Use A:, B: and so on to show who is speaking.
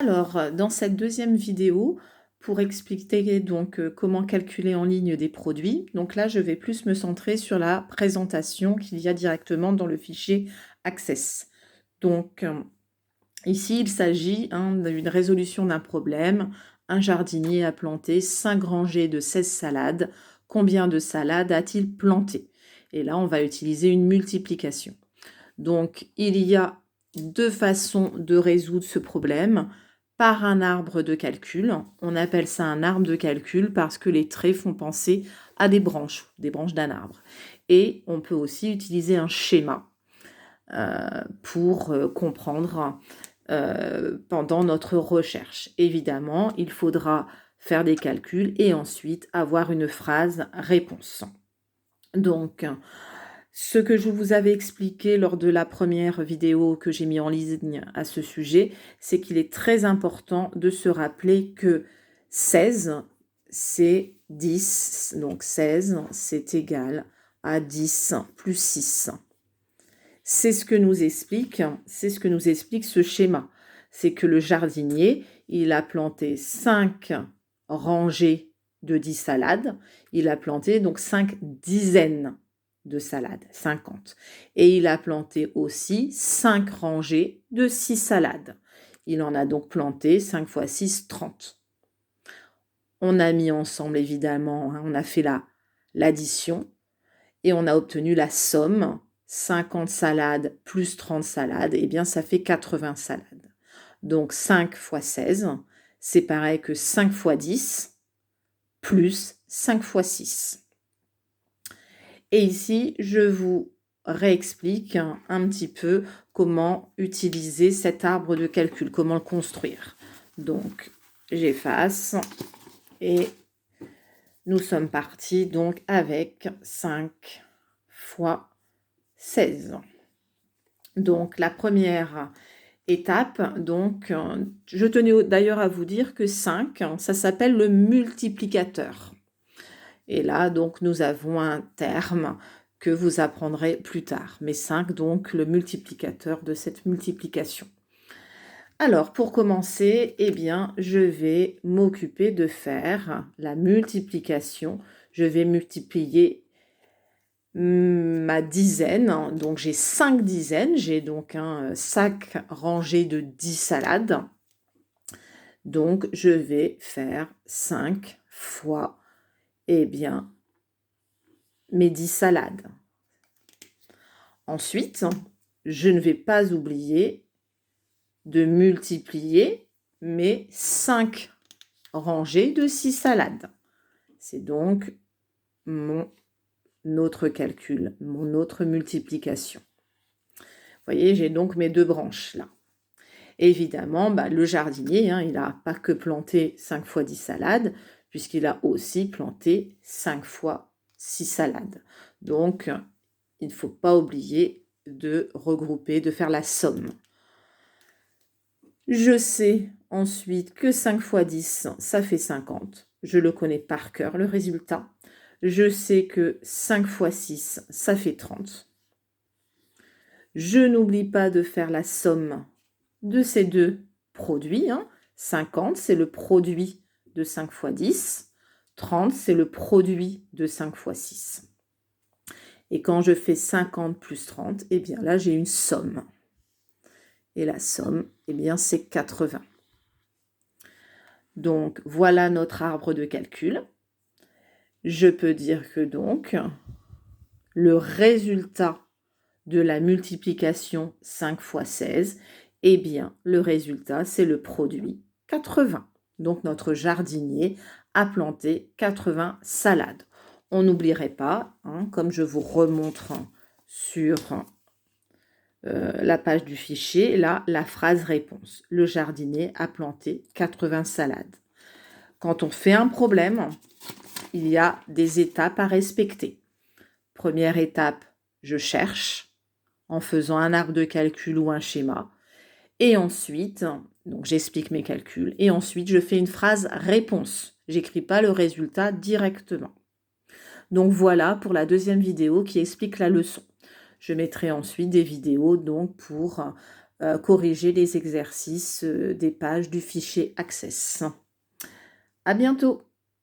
A: Alors, dans cette deuxième vidéo, pour expliquer donc comment calculer en ligne des produits, donc là, je vais plus me centrer sur la présentation qu'il y a directement dans le fichier Access. Donc, ici, il s'agit d'une résolution d'un problème. Un jardinier a planté 5 rangées de 16 salades. Combien de salades a-t-il planté? Et là, on va utiliser une multiplication. Donc, il y a deux façons de résoudre ce problème. Par un arbre de calcul. On appelle ça un arbre de calcul parce que les traits font penser à des branches d'un arbre. Et on peut aussi utiliser un schéma pour comprendre pendant notre recherche. Évidemment, il faudra faire des calculs et ensuite avoir une phrase réponse. Donc, ce que je vous avais expliqué lors de la première vidéo que j'ai mis en ligne à ce sujet, c'est qu'il est très important de se rappeler que 16, c'est 10. Donc 16, c'est égal à 10 plus 6. C'est ce que nous explique ce schéma. C'est que le jardinier, il a planté 5 rangées de 10 salades. Il a planté donc 5 dizaines de salades, 50. Et il a planté aussi 5 rangées de 6 salades. Il en a donc planté 5 fois 6, 30. On a mis ensemble, évidemment, on a fait l'addition et on a obtenu la somme. 50 salades plus 30 salades, eh bien ça fait 80 salades. Donc 5 fois 16, c'est pareil que 5 fois 10 plus 5 fois 6. Et ici, je vous réexplique un petit peu comment utiliser cet arbre de calcul, comment le construire. Donc, j'efface et nous sommes partis donc avec 5 fois 16. Donc, la première étape, donc, je tenais d'ailleurs à vous dire que 5, ça s'appelle le multiplicateur. Et là, donc, nous avons un terme que vous apprendrez plus tard. Mais 5, donc, le multiplicateur de cette multiplication. Alors, pour commencer, eh bien, je vais m'occuper de faire la multiplication. Je vais multiplier ma dizaine. Donc, j'ai 5 dizaines. J'ai donc un sac rangé de 10 salades. Donc, je vais faire 5 fois, eh bien, mes 10 salades. Ensuite, je ne vais pas oublier de multiplier mes 5 rangées de 6 salades. C'est donc mon autre calcul, mon autre multiplication. Vous voyez, j'ai donc mes deux branches là. Évidemment, le jardinier, il n'a pas que planté 5 fois 10 salades, puisqu'il a aussi planté 5 fois 6 salades. Donc, il ne faut pas oublier de regrouper, de faire la somme. Je sais ensuite que 5 fois 10, ça fait 50. Je le connais par cœur, le résultat. Je sais que 5 fois 6, ça fait 30. Je n'oublie pas de faire la somme de ces deux produits. 50, c'est le produit de 5 fois 10. 30, c'est le produit de 5 fois 6. Et quand je fais 50 plus 30, eh bien là, j'ai une somme. Et la somme, eh bien, c'est 80. Donc, voilà notre arbre de calcul. Je peux dire que donc, le résultat de la multiplication 5 fois 16, eh bien, le résultat, c'est le produit 80. Donc, notre jardinier a planté 80 salades. On n'oublierait pas, comme je vous remontre sur la page du fichier, là, la phrase réponse. Le jardinier a planté 80 salades. Quand on fait un problème, il y a des étapes à respecter. Première étape, je cherche en faisant un arbre de calcul ou un schéma. Et ensuite, donc j'explique mes calculs. Et ensuite, je fais une phrase réponse. J'écris pas le résultat directement. Donc voilà pour la deuxième vidéo qui explique la leçon. Je mettrai ensuite des vidéos donc pour corriger les exercices des pages du fichier Access. À bientôt!